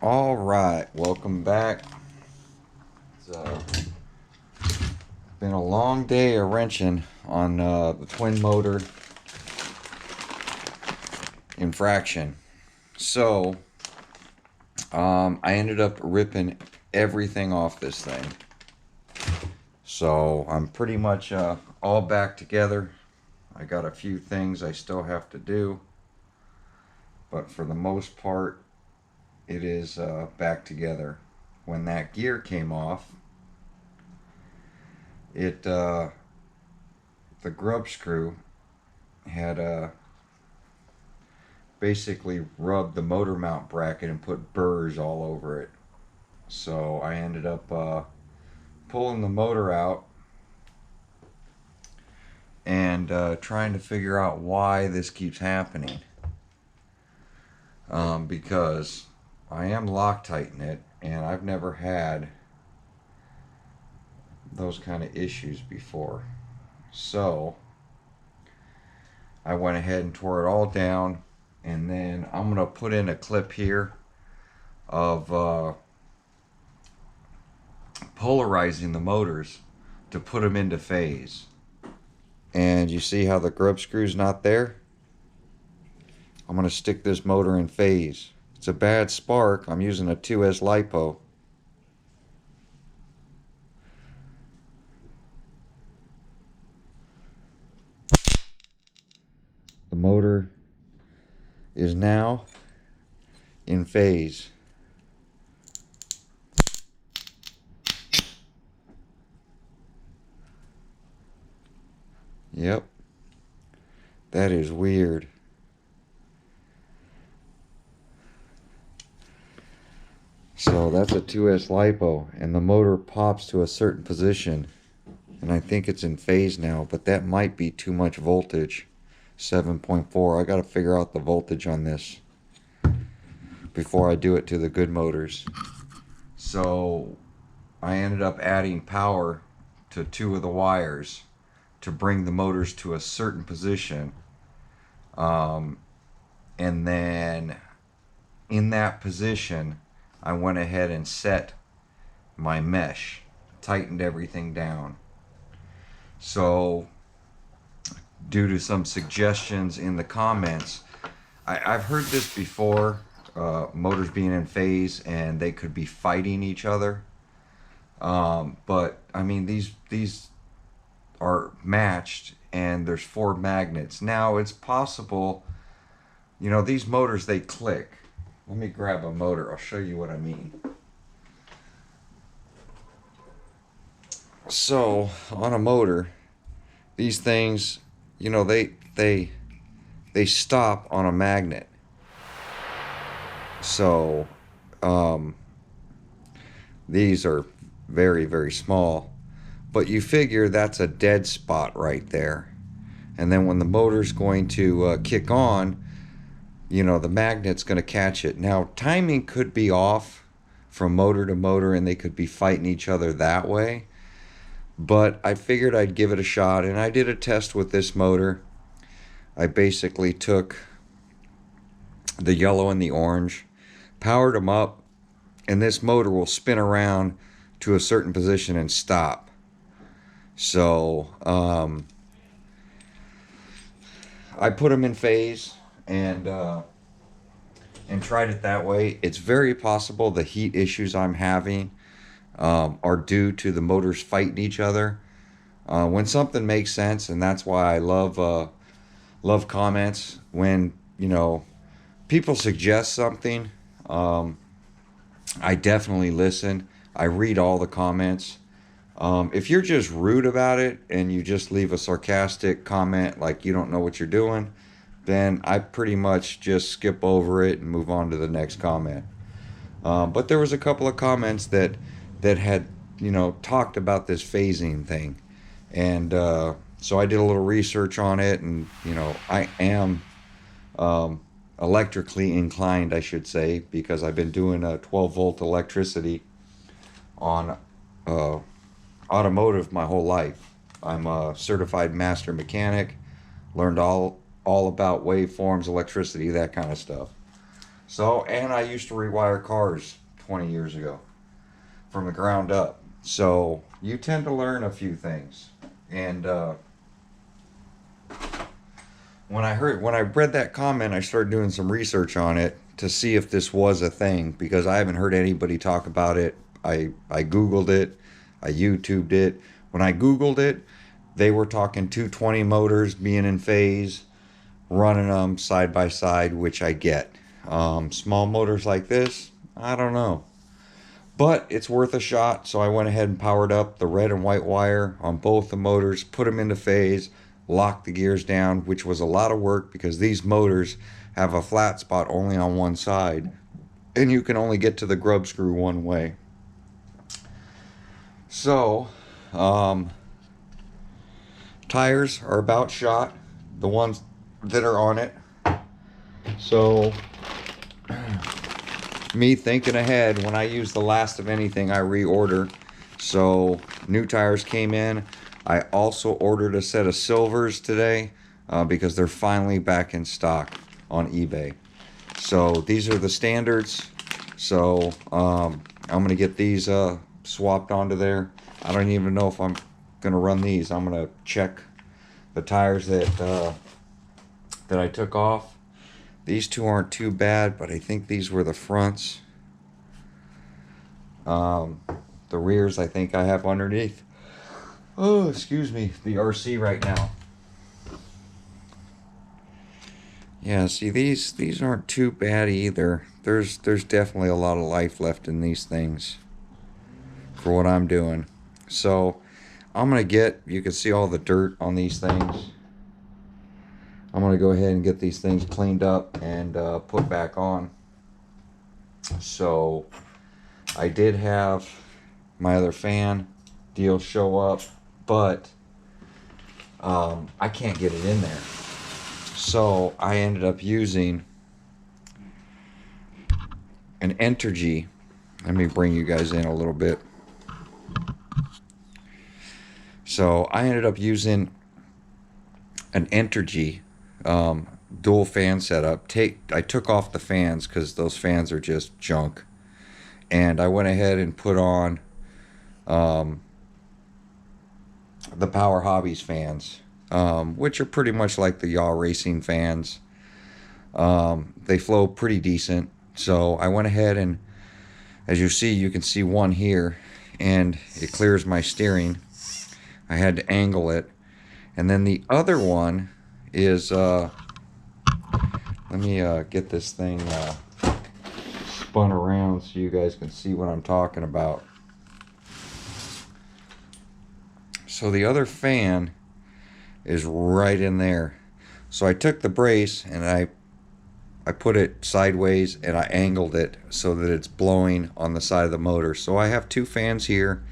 All right, welcome back. It's been a long day of wrenching on the twin motor infraction. So I ended up ripping everything off this thing. So I'm pretty much all back together. I got a few things I still have to do, but for the most part, it is back together. When that gear came off, the grub screw had basically rubbed the motor mount bracket and put burrs all over it. So I ended up pulling the motor out and trying to figure out why this keeps happening. Because I am Loctiting it, and I've never had those kind of issues before. So I went ahead and tore it all down, and then I'm going to put in a clip here of polarizing the motors to put them into phase. And you see how the grub screw's not there? I'm going to stick this motor in phase. It's a bad spark. I'm using a 2S LiPo. The motor is now in phase. Yep. That is weird. So that's a 2S LiPo, and the motor pops to a certain position, and I think it's in phase now, but that might be too much voltage. 7.4. I got to figure out the voltage on this before I do it to the good motors. So I ended up adding power to two of the wires to bring the motors to a certain position, and then in that position I went ahead and set my mesh, tightened everything down. So due to some suggestions in the comments, I've heard this before, motors being in phase and they could be fighting each other, but I mean these are matched, and there's 4 magnets. Now it's possible, you know, these motors, they click. Let me grab a motor, I'll show you what I mean. So on a motor, these things, you know, they stop on a magnet. So these are very, very small, but you figure that's a dead spot right there. And then when the motor's going to kick on, you know, the magnet's going to catch it. Now, timing could be off from motor to motor, and they could be fighting each other that way. But I figured I'd give it a shot, and I did a test with this motor. I basically took the yellow and the orange, powered them up, and this motor will spin around to a certain position and stop. So I put them in phase and tried it that way. It's very possible the heat issues I'm having are due to the motors fighting each other. When something makes sense, and that's why I love comments. When, you know, people suggest something, I definitely listen. I read all the comments. If you're just rude about it and you just leave a sarcastic comment like you don't know what you're doing, then I pretty much just skip over it and move on to the next comment. But there was a couple of comments that had, you know, talked about this phasing thing, and so I did a little research on it, and you know, I am electrically inclined, I should say, because I've been doing a 12-volt electricity on automotive my whole life. I'm a certified master mechanic, learned all about waveforms, electricity, that kind of stuff. So, and I used to rewire cars 20 years ago from the ground up. So you tend to learn a few things. And when I read that comment, I started doing some research on it to see if this was a thing, because I haven't heard anybody talk about it. I Googled it, I YouTubed it. When I Googled it, they were talking 220 motors being in phase, running them side by side, which I get. Small motors like this, I don't know. But it's worth a shot, so I went ahead and powered up the red and white wire on both the motors, put them into phase, locked the gears down, which was a lot of work because these motors have a flat spot only on one side, and you can only get to the grub screw one way. So, tires are about shot, the ones that are on it. So, me thinking ahead, when I use the last of anything, I reorder. So new tires came in. I also ordered a set of silvers today because they're finally back in stock on eBay. So these are the standards. So I'm gonna get these swapped onto there. I don't even know if I'm gonna run these. I'm gonna check the tires that I took off. These two aren't too bad, but I think these were the fronts. The rears I think I have underneath. Oh, excuse me, the RC right now. Yeah, see, these aren't too bad either. There's definitely a lot of life left in these things for what I'm doing. So I'm gonna you can see all the dirt on these things. I'm gonna go ahead and get these things cleaned up and put back on. So I did have my other fan deal show up, but I can't get it in there. So I ended up using an Entergy. Let me bring you guys in a little bit. So I ended up using an Entergy dual fan setup. I took off the fans because those fans are just junk, and I went ahead and put on the Power Hobbies fans, which are pretty much like the Yaw Racing fans. They flow pretty decent. So I went ahead and, as you see, you can see one here, and it clears my steering. I had to angle it. And then the other one is, let me get this thing spun around so you guys can see what I'm talking about. So the other fan is right in there. So I took the brace and I put it sideways and I angled it so that it's blowing on the side of the motor. So I have two fans here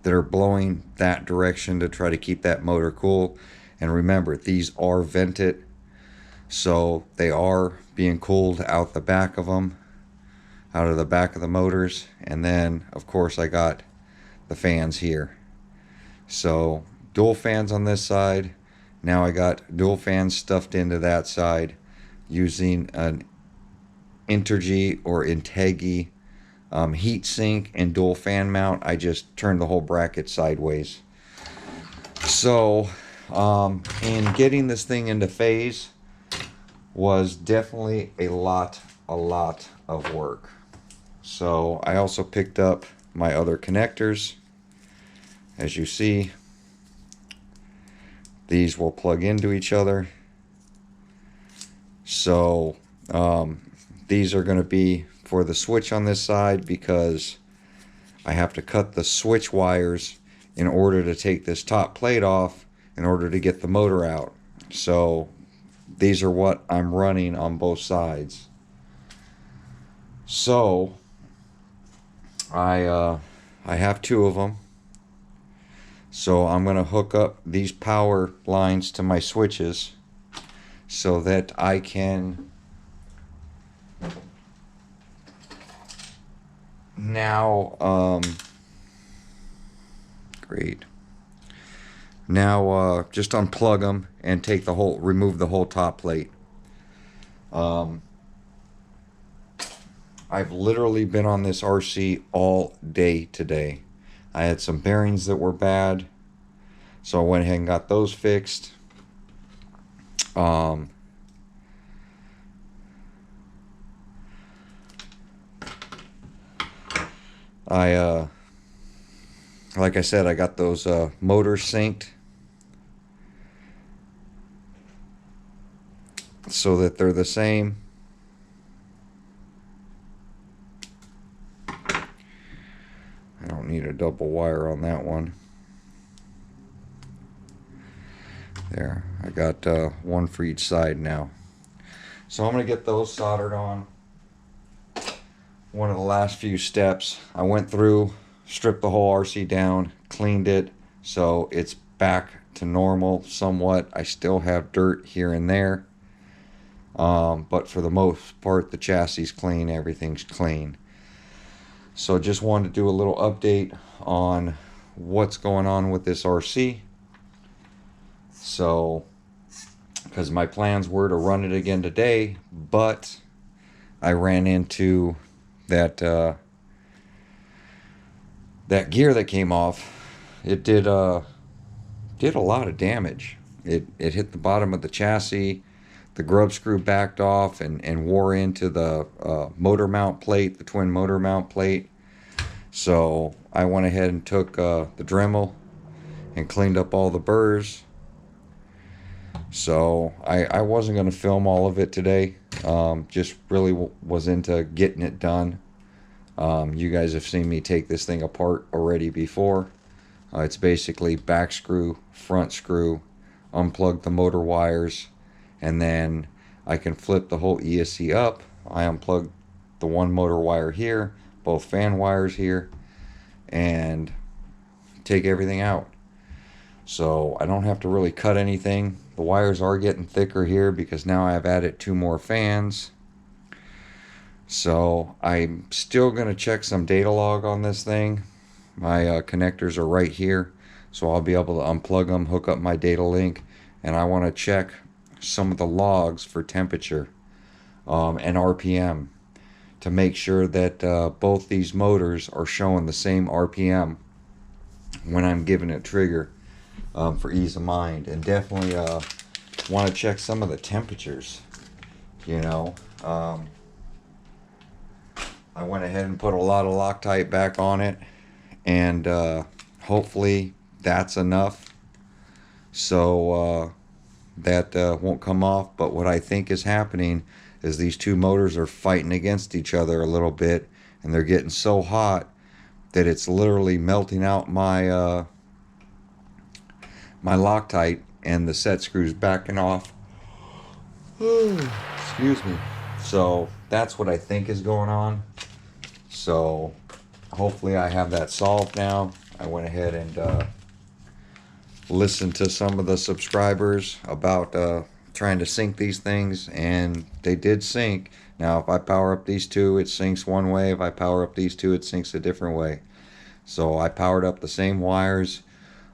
that are blowing that direction to try to keep that motor cool. And remember, these are vented, so they are being cooled out the back of them, out of the back of the motors. And then of course I got the fans here. So dual fans on this side. Now I got dual fans stuffed into that side using an Entergy or Integy heat sink and dual fan mount. I just turned the whole bracket sideways. So in getting this thing into phase was definitely a lot of work. So I also picked up my other connectors. As you see, these will plug into each other. So these are going to be for the switch on this side, because I have to cut the switch wires in order to take this top plate off in order to get the motor out. So these are what I'm running on both sides. So I have two of them. So I'm going to hook up these power lines to my switches so that I can now great. Now just unplug them and take remove the whole top plate. I've literally been on this RC all day today. I had some bearings that were bad, so I went ahead and got those fixed. Like I said, I got those motors synced so that they're the same. I don't need a double wire on that one. There, I got one for each side now. So I'm going to get those soldered on. One of the last few steps, I went through, stripped the whole RC down, cleaned it, so it's back to normal somewhat. I still have dirt here and there, but for the most part, the chassis is clean, everything's clean. So just wanted to do a little update on what's going on with this RC. So, because my plans were to run it again today, but I ran into that that gear that came off. It did a lot of damage. It hit the bottom of the chassis. The grub screw backed off and wore into the motor mount plate, the twin motor mount plate. So I went ahead and took the Dremel and cleaned up all the burrs. So I wasn't going to film all of it today. Just really was into getting it done. You guys have seen me take this thing apart already before. It's basically back screw, front screw, unplug the motor wires, and then I can flip the whole ESC up. I unplug the one motor wire here, both fan wires here, and take everything out. So I don't have to really cut anything. The wires are getting thicker here because now I've added 2 more fans. So I'm still going to check some data log on this thing. My connectors are right here, so I'll be able to unplug them, hook up my data link, and I want to check some of the logs for temperature and RPM to make sure that both these motors are showing the same RPM when I'm giving it trigger, for ease of mind. And definitely want to check some of the temperatures, you know. I went ahead and put a lot of Loctite back on it, and hopefully that's enough so that won't come off. But what I think is happening is these 2 motors are fighting against each other a little bit, and they're getting so hot that it's literally melting out my my Loctite, and the set screws backing off. Excuse me. So that's what I think is going on. So hopefully I have that solved now. I went ahead and listened to some of the subscribers about trying to sync these things, and they did sync. Now if I power up these 2, it syncs one way. If I power up these 2, it syncs a different way. So I powered up the same wires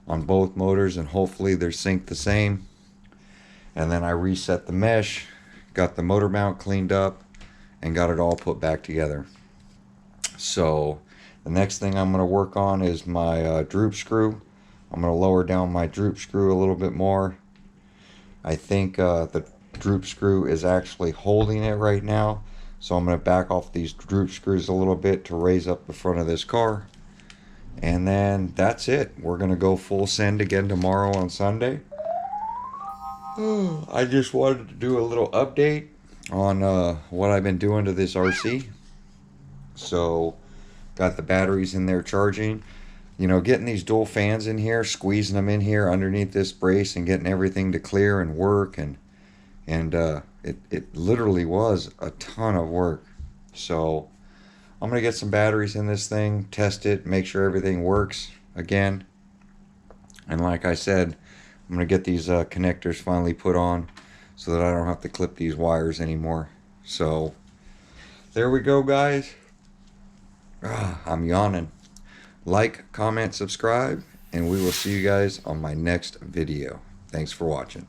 on both motors, and hopefully they're synced the same. And then I reset the mesh, got the motor mount cleaned up, and got it all put back together. So the next thing I'm going to work on is my droop screw. I'm going to lower down my droop screw a little bit more. I think the droop screw is actually holding it right now, so I'm going to back off these droop screws a little bit to raise up the front of this car. And then that's it. We're going to go full send again tomorrow on Sunday. I just wanted to do a little update on what I've been doing to this RC. So got the batteries in there charging. You know, getting these dual fans in here, squeezing them in here underneath this brace, and getting everything to clear and work, and it literally was a ton of work. So I'm gonna get some batteries in this thing, test it, make sure everything works again. And like I said, I'm gonna get these connectors finally put on so that I don't have to clip these wires anymore. So there we go, guys. I'm yawning. Like, comment, subscribe, and we will see you guys on my next video. Thanks for watching.